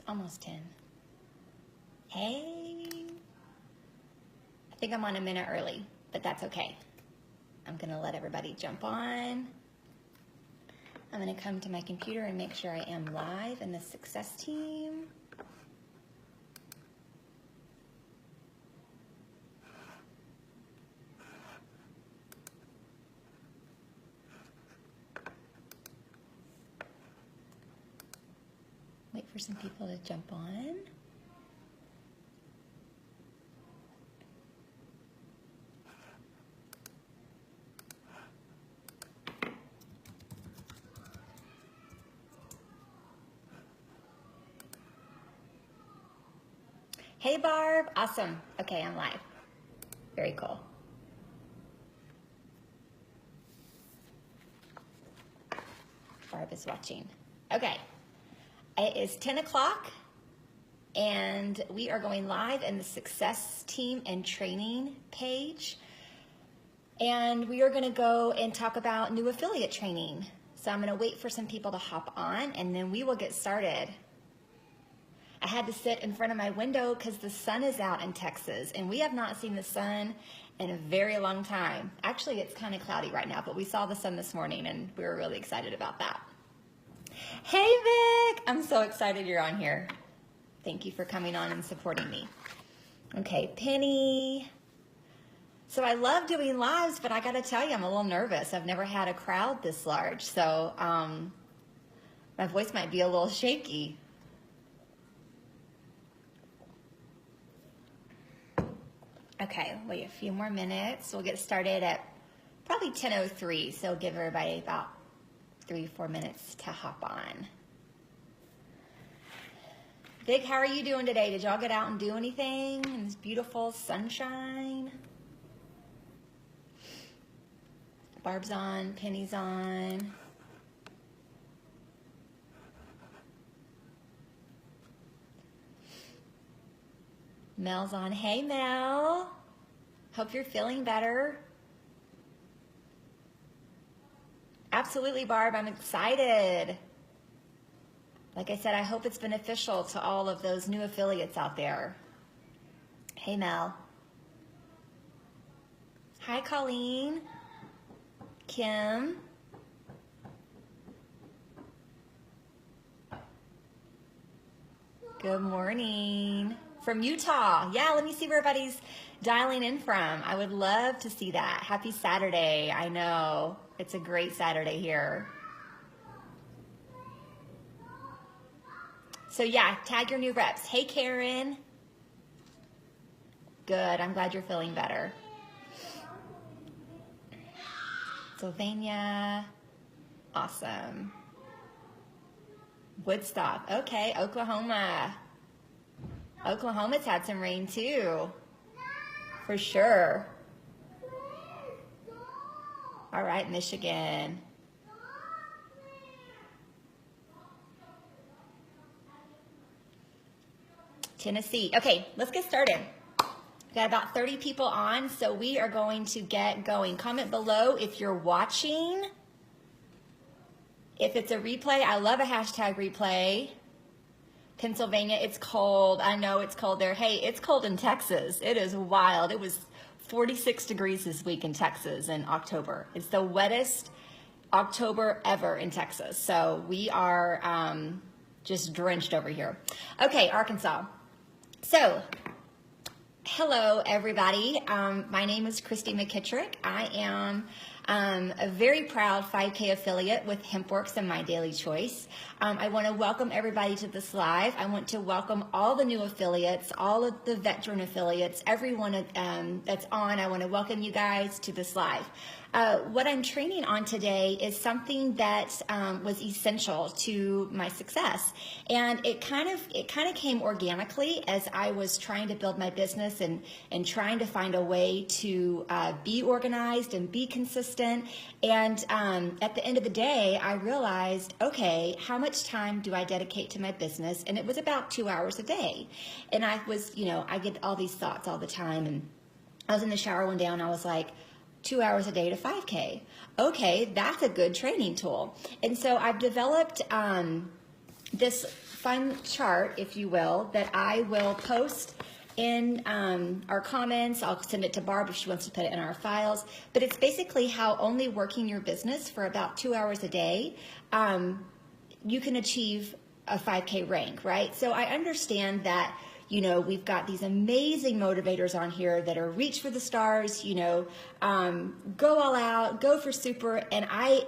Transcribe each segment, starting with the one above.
Almost 10. Hey. I think I'm on a minute early, but that's okay. I'm gonna let everybody jump on. I'm gonna come to my computer and make sure I am live in the success team. Wait for some people to jump on. Hey Barb, awesome. Okay, I'm live. Very cool. Barb is watching. Okay, it is 10 o'clock and we are going live in the success team and training page. And we are gonna go and talk about new affiliate training. So I'm gonna wait for some people to hop on and then we will get started. I had to sit in front of my window because the sun is out in Texas and we have not seen the sun in a very long time. Actually, it's kind of cloudy right now, but we saw the sun this morning and we were really excited about that. Hey Vic, I'm so excited you're on here. Thank you for coming on and supporting me. Okay, Penny. So I love doing lives, but I gotta tell you, I'm a little nervous. I've never had a crowd this large, so my voice might be a little shaky. Okay, wait a few more minutes. We'll get started at probably 10:03, so give everybody about 3-4 minutes to hop on. Vic, how are you doing today? Did y'all get out and do anything in this beautiful sunshine? Barb's on, Penny's on. Mel's on. Hey, Mel. Hope you're feeling better. Absolutely, Barb. I'm excited. Like I said, I hope it's beneficial to all of those new affiliates out there. Hey, Mel. Hi, Colleen. Kim. Good morning. From Utah. Yeah, let me see where everybody's dialing in from. I would love to see that. Happy Saturday. I know. It's a great Saturday here. So yeah, tag your new reps. Hey, Karen. Good. I'm glad you're feeling better. Sylvania. Awesome. Woodstock. Okay, Oklahoma. Oklahoma's had some rain too, for sure. All right, Michigan. Tennessee. Okay, let's get started. We've got about 30 people on, so we are going to get going. Comment below if you're watching. If it's a replay, I love a hashtag replay. Pennsylvania, it's cold. I know it's cold there. Hey, it's cold in Texas. It is wild. It was 46 degrees this week in Texas in October. It's the wettest October ever in Texas. So we are just drenched over here. Okay, Arkansas. So, hello everybody. My name is Christy McKittrick. I am a very proud 5K affiliate with HempWorks and My Daily Choice. I want to welcome everybody to this live. I want to welcome all the new affiliates, all of the veteran affiliates, everyone that's on. I want to welcome you guys to this live. What I'm training on today is something that was essential to my success, and it kind of came organically as I was trying to build my business and trying to find a way to be organized and be consistent. And at the end of the day, I realized, okay, how much time do I dedicate to my business? And it was about 2 hours a day. And I was, I get all these thoughts all the time. And I was in the shower one day and I was like, 2 hours a day to 5K. Okay, that's a good training tool. And so I've developed this fun chart, if you will, that I will post in our comments. I'll send it to Barb if she wants to put it in our files. But it's basically how only working your business for about 2 hours a day, you can achieve a 5K rank, right? So I understand that, you know, we've got these amazing motivators on here that are reach for the stars, you know, go all out, go for super. And I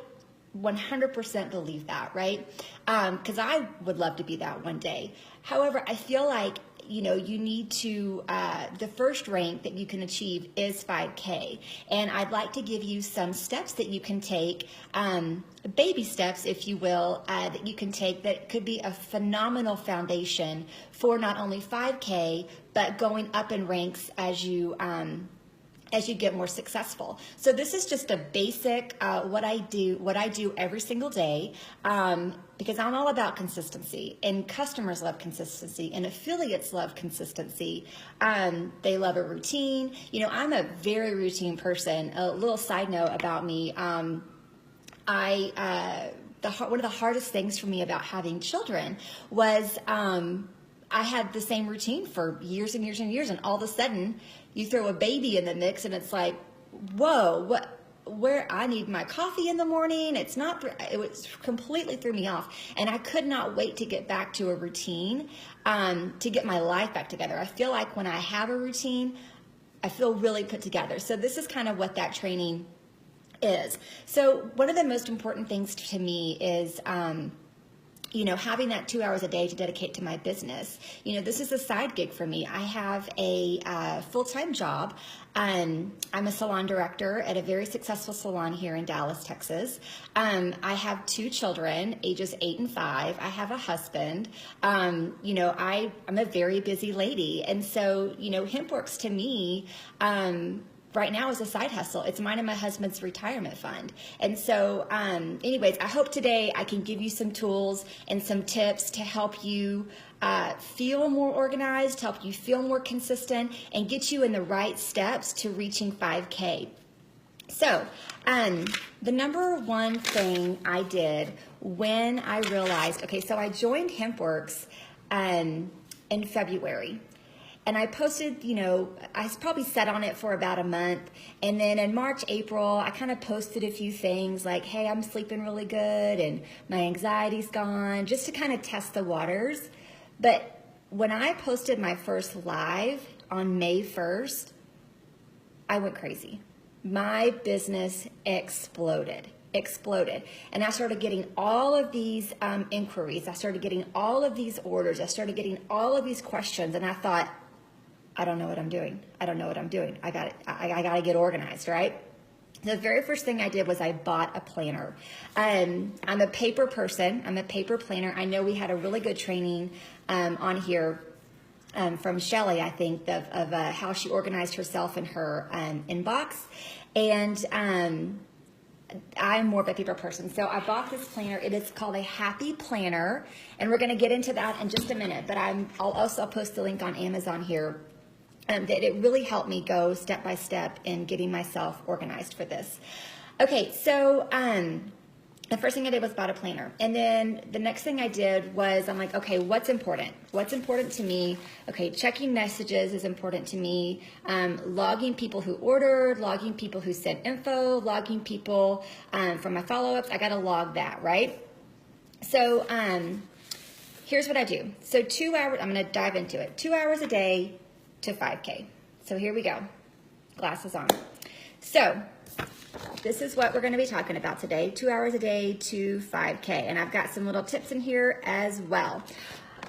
100% believe that, right? Because I would love to be that one day. However, I feel like, you know, you need to, the first rank that you can achieve is 5K. And I'd like to give you some steps that you can take, baby steps, if you will, that you can take that could be a phenomenal foundation for not only 5K, but going up in ranks as you get more successful. So this is just a basic what I do every single day, because I'm all about consistency, and customers love consistency, and affiliates love consistency. They love a routine. You know, I'm a very routine person. A little side note about me, one of the hardest things for me about having children was I had the same routine for years and years and years, and all of a sudden you throw a baby in the mix and it's like, whoa, where I need my coffee in the morning. It was completely threw me off, and I could not wait to get back to a routine, to get my life back together. I feel like when I have a routine, I feel really put together. So this is kind of what that training is. So one of the most important things to me is, you know, having that 2 hours a day to dedicate to my business. You know, this is a side gig for me. I have a full-time job. I'm a salon director at a very successful salon here in Dallas, Texas. I have 2 children, ages 8 and 5. I have a husband. You know, I'm a very busy lady. And so, you know, HempWorks to me, right now is a side hustle. It's mine and my husband's retirement fund. And so anyways, I hope today I can give you some tools and some tips to help you feel more organized, help you feel more consistent, and get you in the right steps to reaching 5K. So the number one thing I did when I realized, okay, so I joined HempWorks in February. And I posted, you know, I probably sat on it for about a month. And then in March, April, I kind of posted a few things like, hey, I'm sleeping really good and my anxiety's gone, just to kind of test the waters. But when I posted my first live on May 1st, I went crazy. My business exploded. And I started getting all of these inquiries. I started getting all of these orders. I started getting all of these questions. And I thought, I don't know what I'm doing. I got to get organized, right? The very first thing I did was I bought a planner. I'm a paper person. I'm a paper planner. I know we had a really good training on here from Shelly, I think, of how she organized herself in her inbox. And I'm more of a paper person. So I bought this planner. It is called a Happy Planner. And we're going to get into that in just a minute. But I'll post the link on Amazon here. That it really helped me go step by step in getting myself organized for this. Okay, so the first thing I did was bought a planner. And then the next thing I did was I'm like, okay, what's important? What's important to me? Okay, checking messages is important to me. Logging people who ordered, logging people who sent info, logging people from my follow-ups. I got to log that, right? So here's what I do. So 2 hours, I'm going to dive into it. 2 hours a day to 5K. So here we go. Glasses on. So this is what we're going to be talking about today. 2 hours a day to 5K. And I've got some little tips in here as well.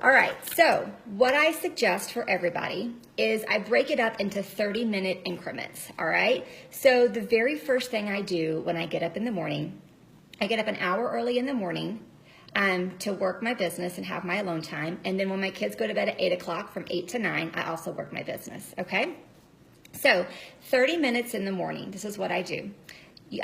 All right. So what I suggest for everybody is I break it up into 30-minute increments. All right. So the very first thing I do when I get up in the morning, I get up an hour early in the morning to work my business and have my alone time. And then when my kids go to bed at 8 o'clock, from 8 to 9, I also work my business, okay? So 30 minutes in the morning, this is what I do.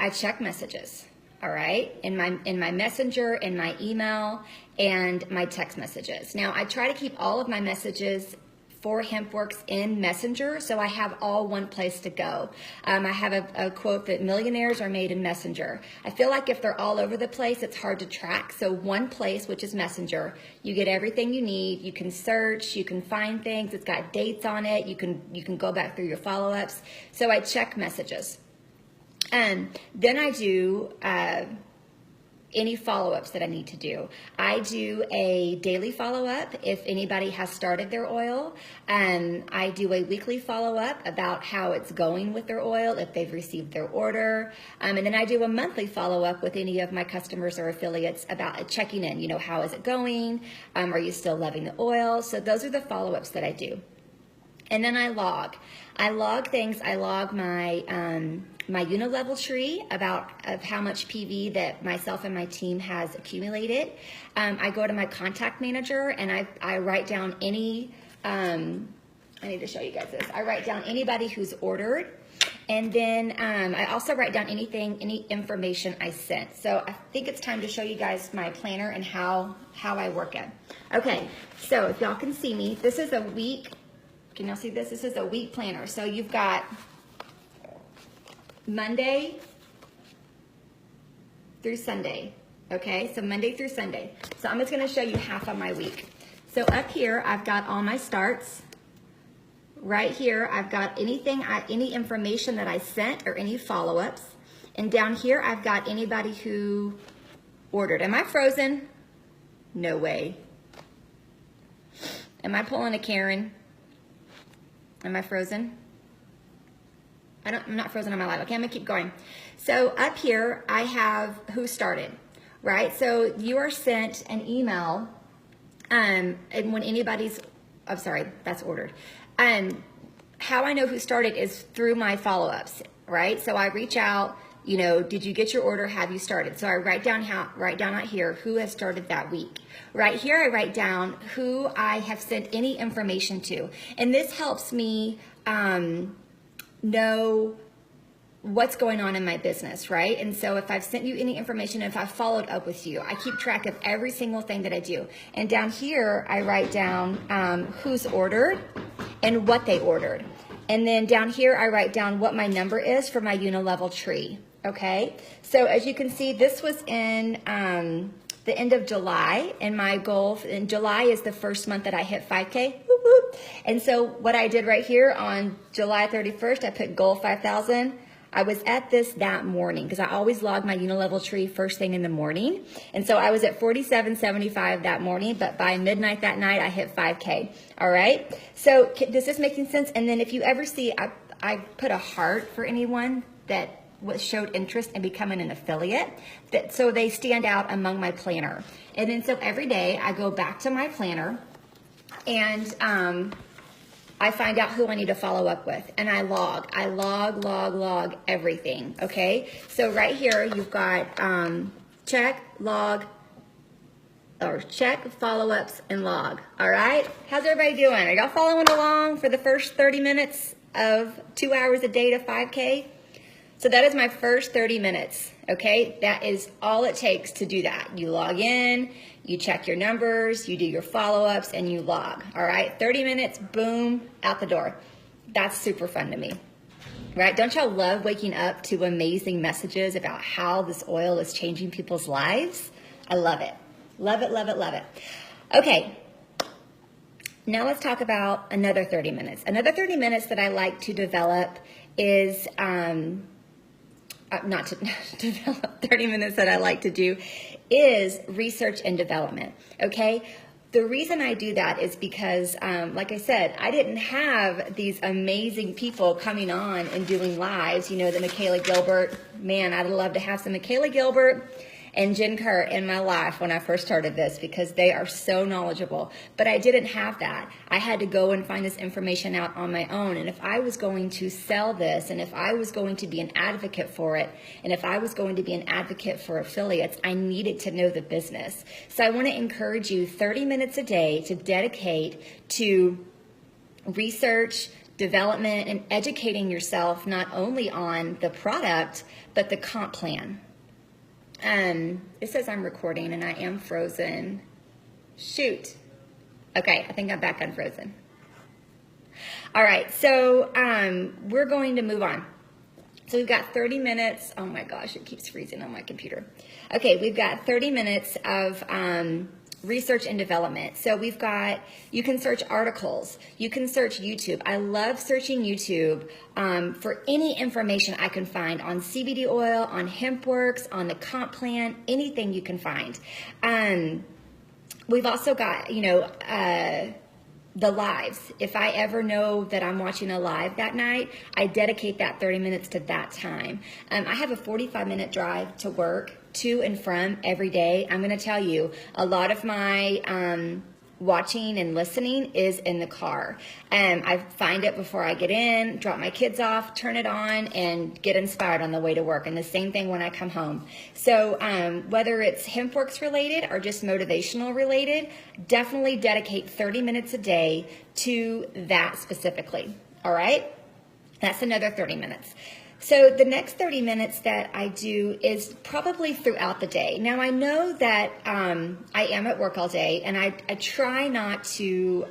I check messages, all right? In my messenger, in my email, and my text messages. Now, I try to keep all of my messages for HempWorks in Messenger, so I have all one place to go. I have a quote that millionaires are made in Messenger. I feel like if they're all over the place, it's hard to track. So one place, which is Messenger, you get everything you need. You can search, you can find things. It's got dates on it. You can go back through your follow-ups. So I check messages. And then I do any follow-ups that I need to do. I do a daily follow-up if anybody has started their oil, and I do a weekly follow-up about how it's going with their oil, if they've received their order, and then I do a monthly follow-up with any of my customers or affiliates about checking in, how is it going? Are you still loving the oil? So those are the follow-ups that I do. And then I log things. I log my my unilevel tree of how much PV that myself and my team has accumulated. I go to my contact manager and I write down any, I need to show you guys this. I write down anybody who's ordered. And then I also write down any information I sent. So I think it's time to show you guys my planner and how I work it. Okay, so if y'all can see me, this is a week. Can y'all see this? This is a week planner. So you've got Monday through Sunday. Okay, so Monday through Sunday. So I'm just going to show you half of my week. So up here, I've got all my starts. Right here, I've got any information that I sent or any follow-ups. And down here, I've got anybody who ordered. Am I frozen? No way. Am I pulling a Karen? Am I frozen? I'm not frozen on my live. Okay, I'm gonna keep going. So up here, I have who started, right? So you are sent an email, and when anybody's, I'm sorry, that's ordered. How I know who started is through my follow-ups, right? So I reach out, did you get your order? Have you started? So I write down out here who has started that week. Right here, I write down who I have sent any information to. And this helps me know what's going on in my business, right? And so if I've sent you any information, if I've followed up with you, I keep track of every single thing that I do. And down here, I write down who's ordered and what they ordered. And then down here, I write down what my number is for my unilevel tree, okay? So as you can see, this was in the end of July, and my goal in July is the first month that I hit 5K. Whoop, whoop. And so what I did right here on July 31st, I put goal 5,000. I was at this that morning because I always log my unilevel tree first thing in the morning. And so I was at 47.75 that morning, but by midnight that night, I hit 5K. All right. So does this making sense? And then if you ever see, I put a heart for anyone that showed interest in becoming an affiliate, so they stand out among my planner. And then so every day I go back to my planner and I find out who I need to follow up with, and I log everything, okay? So right here, you've got check, follow-ups, and log, all right? How's everybody doing? Are y'all following along for the first 30 minutes of 2 hours a day to 5K? So that is my first 30 minutes, okay? That is all it takes to do that. You log in, you check your numbers, you do your follow-ups, and you log, all right? 30 minutes, boom, out the door. That's super fun to me, right? Don't y'all love waking up to amazing messages about how this oil is changing people's lives? I love it. Love it, love it, love it. Okay, now let's talk about another 30 minutes. Another 30 minutes that I like to develop is, not to develop 30 minutes that I like to do is research and development, okay? The reason I do that is because, like I said, I didn't have these amazing people coming on and doing lives, the Michaela Gilbert. Man, I'd love to have some Michaela Gilbert and Jen Kerr in my life when I first started this because they are so knowledgeable. But I didn't have that. I had to go and find this information out on my own. And if I was going to sell this, and if I was going to be an advocate for it, and if I was going to be an advocate for affiliates, I needed to know the business. So I want to encourage you 30 minutes a day to dedicate to research, development, and educating yourself not only on the product, but the comp plan. It says I'm recording and I am frozen. Shoot. Okay, I think I'm back unfrozen. All right, so we're going to move on. So we've got 30 minutes. Oh my gosh, it keeps freezing on my computer. Okay, we've got 30 minutes of research and development. So we've got, you can search articles, you can search YouTube. I love searching YouTube for any information I can find on CBD oil, on HempWorks, on the comp plan, anything you can find. We've also got, the lives. If I ever know that I'm watching a live that night, I dedicate that 30 minutes to that time. I have a 45-minute drive to work, to and from every day. I'm going to tell you, a lot of my watching and listening is in the car. I find it before I get in, drop my kids off, turn it on, and get inspired on the way to work. And the same thing when I come home. So whether it's HempWorks related or just motivational related, definitely dedicate 30 minutes a day to that specifically. All right? That's another 30 minutes. So the next 30 minutes that I do is probably throughout the day. Now I know that I am at work all day, and I try not to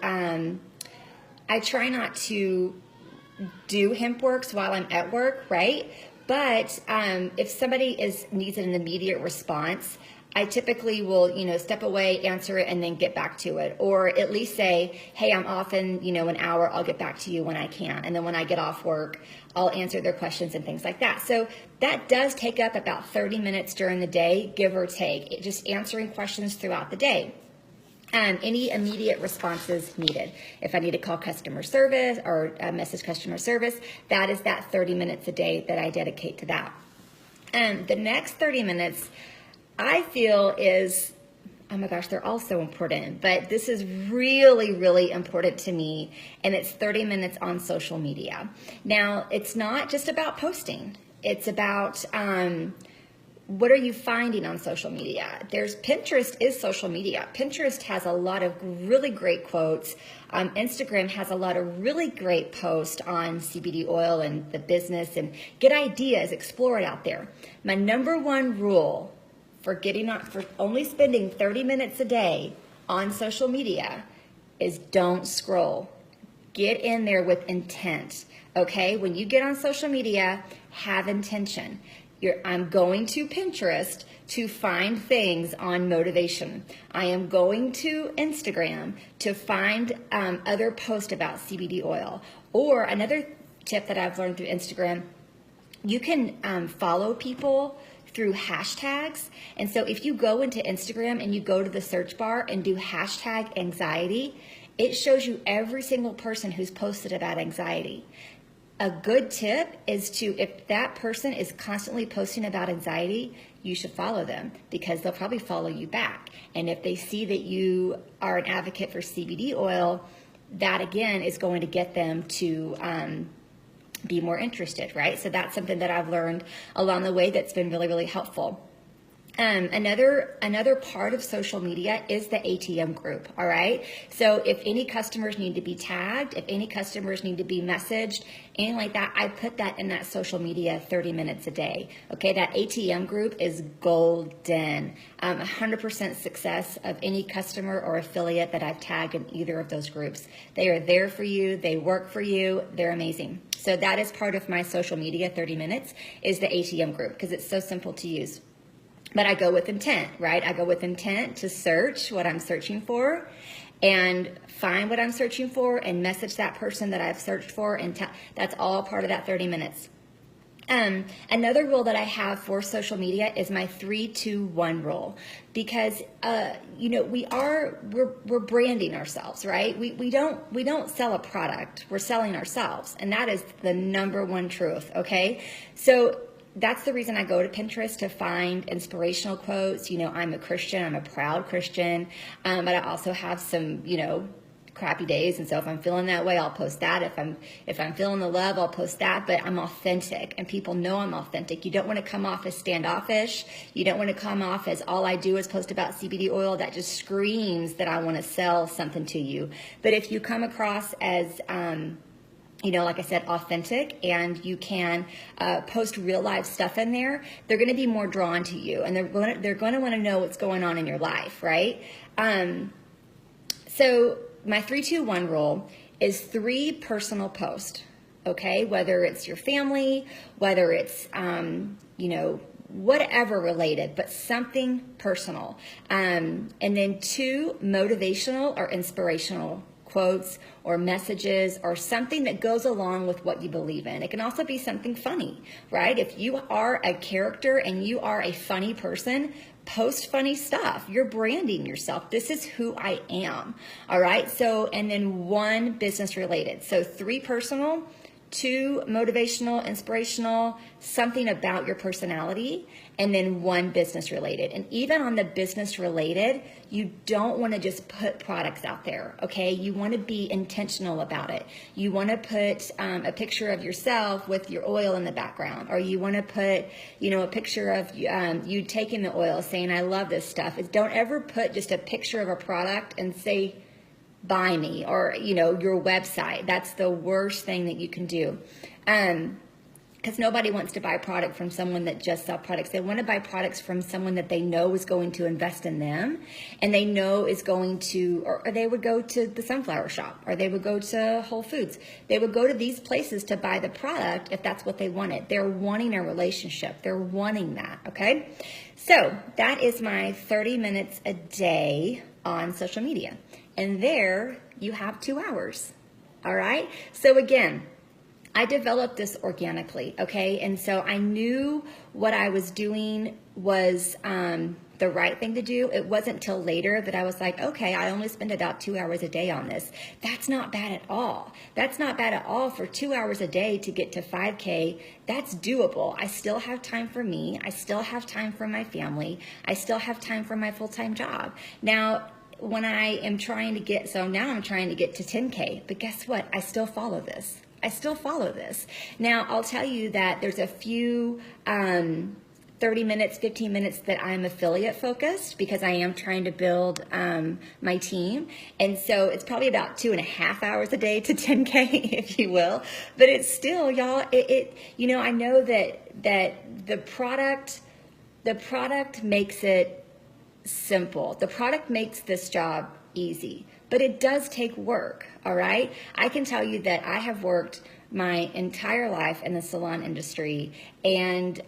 do HempWorks while I'm at work, right? But if somebody needs an immediate response, I typically will, step away, answer it, and then get back to it. Or at least say, hey, I'm off in, an hour. I'll get back to you when I can. And then when I get off work, I'll answer their questions and things like that. So that does take up about 30 minutes during the day, give or take, just answering questions throughout the day. Any immediate responses needed. If I need to call customer service or message customer service, that is that 30 minutes a day that I dedicate to that. The next 30 minutes, I feel is, oh my gosh, they're all so important, but this is really, really important to me, and it's 30 minutes on social media. Now, it's not just about posting. It's about what are you finding on social media? Pinterest is social media. Pinterest has a lot of really great quotes. Instagram has a lot of really great posts on CBD oil and the business, and get ideas, explore it out there. My number one rule for only spending 30 minutes a day on social media is don't scroll. Get in there with intent, okay? When you get on social media, have intention. I'm going to Pinterest to find things on motivation. I am going to Instagram to find other posts about CBD oil. Or another tip that I've learned through Instagram, you can follow people through hashtags. And so if you go into Instagram and you go to the search bar and do hashtag anxiety, it shows you every single person who's posted about anxiety. A good tip is if that person is constantly posting about anxiety, you should follow them, because they'll probably follow you back. And if they see that you are an advocate for CBD oil, that again is going to get them to be more interested, right? So that's something that I've learned along the way that's been really, really helpful. Another part of social media is the ATM group, all right? So if any customers need to be tagged, if any customers need to be messaged, anything like that, I put that in that social media 30 minutes a day, okay? That ATM group is golden. 100% success of any customer or affiliate that I've tagged in either of those groups. They are there for you. They work for you. They're amazing. So that is part of my social media 30 minutes is the ATM group, because it's so simple to use. But I go with intent, right? I go with intent to search what I'm searching for and find what I'm searching for and message that person that I've searched for. And that's all part of that 30 minutes. Another rule that I have for social media is my 3-2-1 rule, because we're branding ourselves, right? We don't sell a product, we're selling ourselves, and that is the number one truth. Okay, so that's the reason I go to Pinterest, to find inspirational quotes. I'm a Christian, I'm a proud Christian, but I also have some, crappy days. And so if I'm feeling that way, I'll post that. If I'm feeling the love, I'll post that, but I'm authentic, and people know I'm authentic. You don't want to come off as standoffish. You don't want to come off as all I do is post about CBD oil. That just screams that I want to sell something to you. But if you come across as, like I said, authentic, and you can post real life stuff in there, they're going to be more drawn to you, and they're going to want to know what's going on in your life, right? So my 3-2-1 rule is 3 personal posts, okay? Whether it's your family, whether it's, whatever related, but something personal. And then 2 motivational or inspirational quotes or messages or something that goes along with what you believe in. It can also be something funny, right? If you are a character and you are a funny person, post funny stuff. You're branding yourself. This is who I am. All right. So, and then 1 business related. So 3 personal, 2 motivational, inspirational, something about your personality, and then 1 business related. And even on the business related, you don't want to just put products out there, okay? You want to be intentional about it. You want to put a picture of yourself with your oil in the background, or you want to put, a picture of you taking the oil saying, I love this stuff. Don't ever put just a picture of a product and say, buy me, or your website. That's the worst thing that you can do, because nobody wants to buy a product from someone that just sells products. They want to buy products from someone that they know is going to invest in them, and they know is going to, or they would go to the Sunflower Shop, or they would go to Whole Foods. They would go to these places to buy the product if that's what they wanted. They're wanting a relationship. They're wanting that, okay? So that is my 30 minutes a day on social media. And there you have 2 hours. All right. So again, I developed this organically. Okay. And so I knew what I was doing was the right thing to do. It wasn't till later that I was like, okay, I only spend about 2 hours a day on this. That's not bad at all. That's not bad at all for 2 hours a day to get to 5K. That's doable. I still have time for me. I still have time for my family. I still have time for my full-time job. Now, when I am trying to get, so now I'm trying to get to 10K, but guess what? I still follow this. Now, I'll tell you that there's a few 30 minutes, 15 minutes that I'm affiliate focused, because I am trying to build my team. And so it's probably about 2.5 hours a day to 10K, if you will. But it's still, y'all, I know that the product makes it simple. The product makes this job easy, but it does take work. All right. I can tell you that I have worked my entire life in the salon industry, and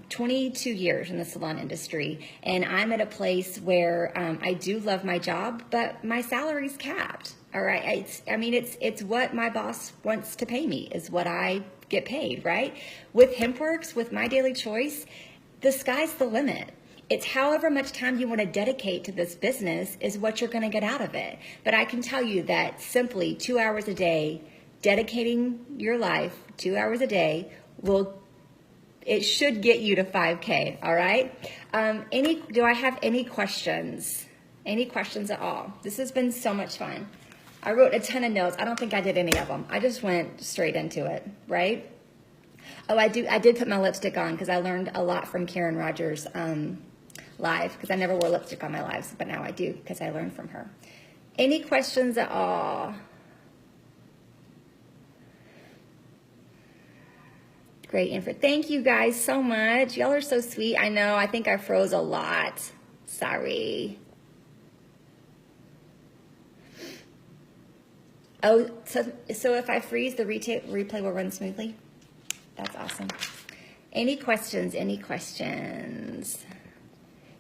22 years in the salon industry. And I'm at a place where I do love my job, but my salary's capped. All right. It's what my boss wants to pay me is what I get paid. Right. With HempWorks, with My Daily Choice, the sky's the limit. It's however much time you want to dedicate to this business is what you're going to get out of it. But I can tell you that simply 2 hours a day, dedicating your life 2 hours a day, it should get you to 5K. All right. Do I have any questions? Any questions at all? This has been so much fun. I wrote a ton of notes. I don't think I did any of them. I just went straight into it. Right. Oh, I did put my lipstick on because I learned a lot from Karen Rogers live, because I never wore lipstick on my lives, but now I do because I learned from her. Any questions at all? Great info. Thank you guys so much. Y'all are so sweet. I know. I think I froze a lot. Sorry. Oh, so if I freeze, the replay will run smoothly? That's awesome. Any questions? Any questions?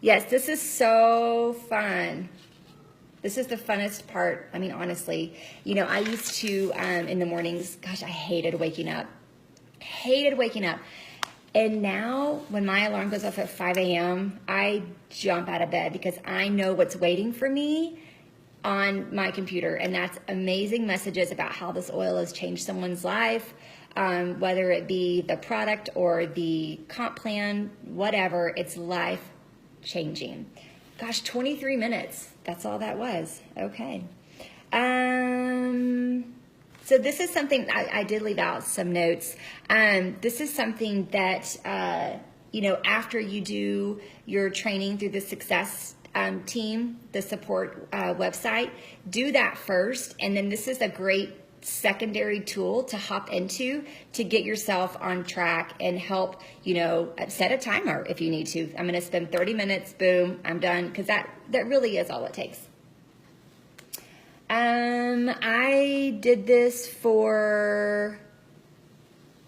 Yes, this is so fun. This is the funnest part. I mean, honestly, I used to, in the mornings, gosh, I hated waking up. And now when my alarm goes off at 5 a.m., I jump out of bed because I know what's waiting for me on my computer. And that's amazing messages about how this oil has changed someone's life. Whether it be the product or the comp plan, whatever, it's life changing. Gosh, 23 minutes. That's all that was. Okay. So this is something, I did leave out some notes. This is something that, after you do your training through the Success team, the support website, do that first. And then this is a great secondary tool to hop into to get yourself on track and help, set a timer if you need to. I'm going to spend 30 minutes, boom, I'm done, because that really is all it takes. I did this for,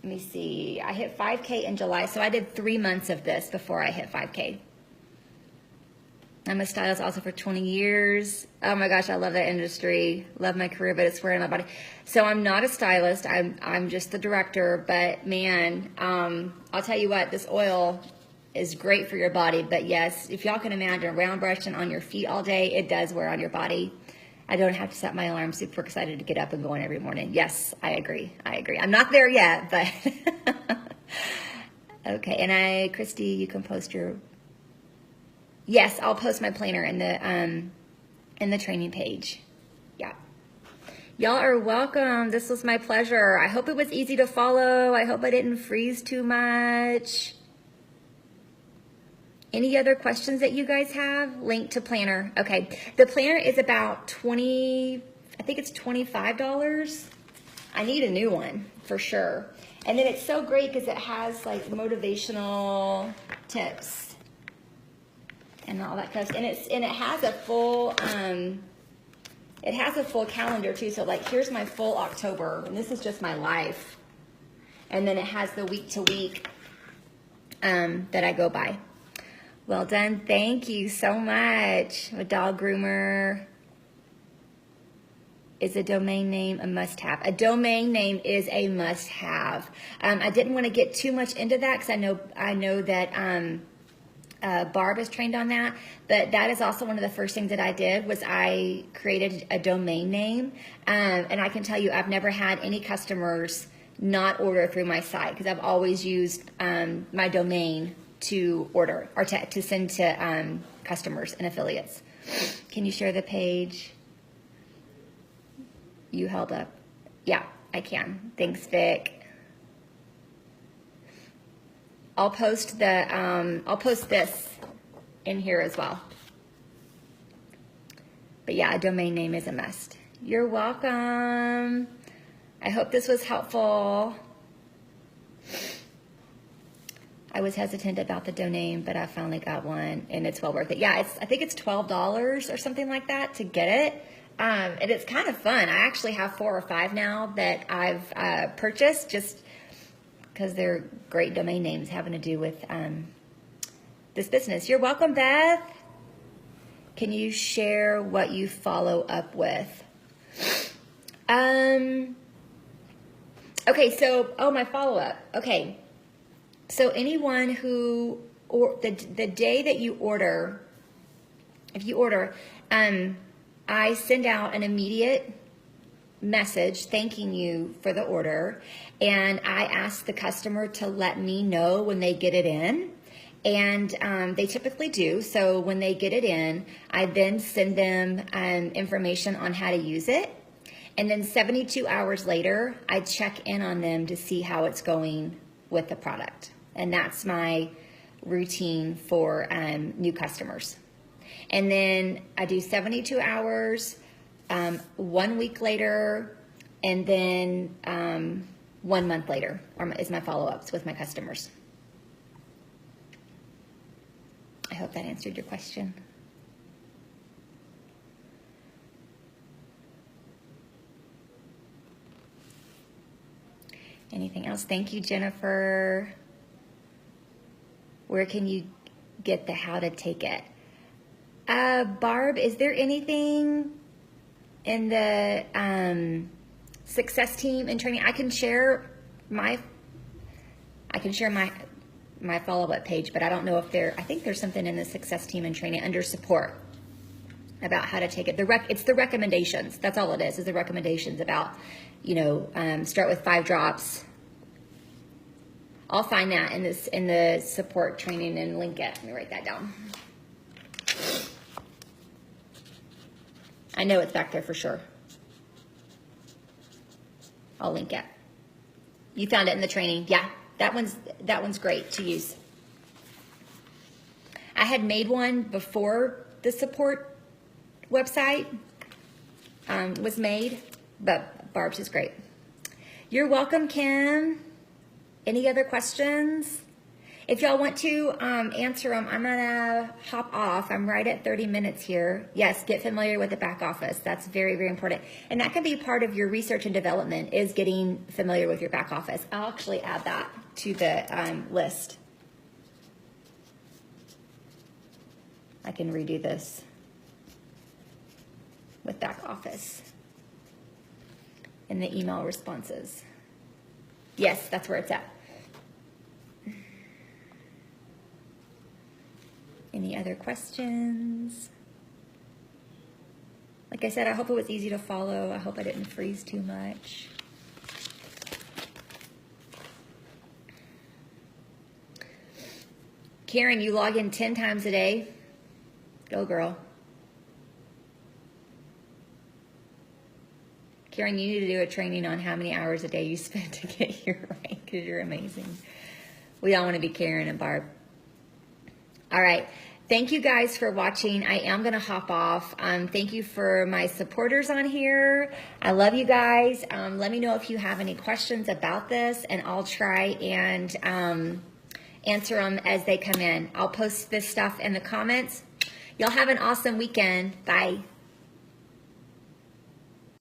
let me see, I hit 5K in July, so I did 3 months of this before I hit 5K. I'm a stylist also for 20 years. Oh my gosh, I love that industry. Love my career, but it's wearing my body. So I'm not a stylist. I'm just the director. But man, I'll tell you what, this oil is great for your body. But yes, if y'all can imagine round brushing on your feet all day, it does wear on your body. I don't have to set my alarm. Super excited to get up and go in every morning. Yes, I agree. I'm not there yet, but okay. And Christy, you can post your. Yes, I'll post my planner in the training page. Yeah. Y'all are welcome. This was my pleasure. I hope it was easy to follow. I hope I didn't freeze too much. Any other questions that you guys have? Link to planner. Okay. The planner is about I think it's $25. I need a new one for sure. And then it's so great because it has like motivational tips and all that kind of stuff. And it has a full calendar too. So like here's my full October, and this is just my life. And then it has the week to week that I go by. Well done. Thank you so much. A dog groomer. Is a domain name a must-have? A domain name is a must-have. I didn't want to get too much into that because I know that Barb is trained on that, but that is also one of the first things that I did was I created a domain name, and I can tell you I've never had any customers not order through my site because I've always used my domain to order or to send to customers and affiliates. Can you share the page you held up? Yeah, I can. Thanks, Vic. I'll post this in here as well. But yeah, a domain name is a must. You're welcome. I hope this was helpful. I was hesitant about the domain, but I finally got one, and it's well worth it. Yeah, I think it's $12 or something like that to get it. And it's kind of fun. I actually have 4 or 5 now that I've purchased just because they're great domain names having to do with this business. You're welcome, Beth. Can you share what you follow up with? Okay, so, my follow-up. Okay, so anyone who, or the day that you order, if you order, I send out an immediate message thanking you for the order, and I ask the customer to let me know when they get it in, and they typically do. So when they get it in, I then send them information on how to use it, and then 72 hours later I check in on them to see how it's going with the product. And that's my routine for new customers. And then I do 72 hours, 1 week later, and then 1 month later is my follow-ups with my customers. I hope that answered your question. Anything else? Thank you, Jennifer. Where can you get the how to take it? Barb, is there anything in the success team and training? I can share my follow-up page, but I don't know if I think there's something in the success team and training under support about how to take it. It's the recommendations. That's all it is the recommendations about, start with 5 drops. I'll find that in the support training and link it. Let me write that down. I know it's back there for sure. I'll link it. You found it in the training. Yeah, that one's great to use. I had made one before the support website was made, but Barb's is great. You're welcome, Kim. Any other questions? If y'all want to answer them, I'm gonna hop off. I'm right at 30 minutes here. Yes, get familiar with the back office. That's very, very important. And that can be part of your research and development, is getting familiar with your back office. I'll actually add that to the list. I can redo this with back office in the email responses. Yes, that's where it's at. Any other questions? Like I said, I hope it was easy to follow. I hope I didn't freeze too much. Karen, you log in 10 times a day. Go, girl. Karen, you need to do a training on how many hours a day you spend to get here right, because you're amazing. We all want to be Karen and Barb. All right. Thank you guys for watching. I am going to hop off. Thank you for my supporters on here. I love you guys. Let me know if you have any questions about this, and I'll try and answer them as they come in. I'll post this stuff in the comments. Y'all have an awesome weekend. Bye.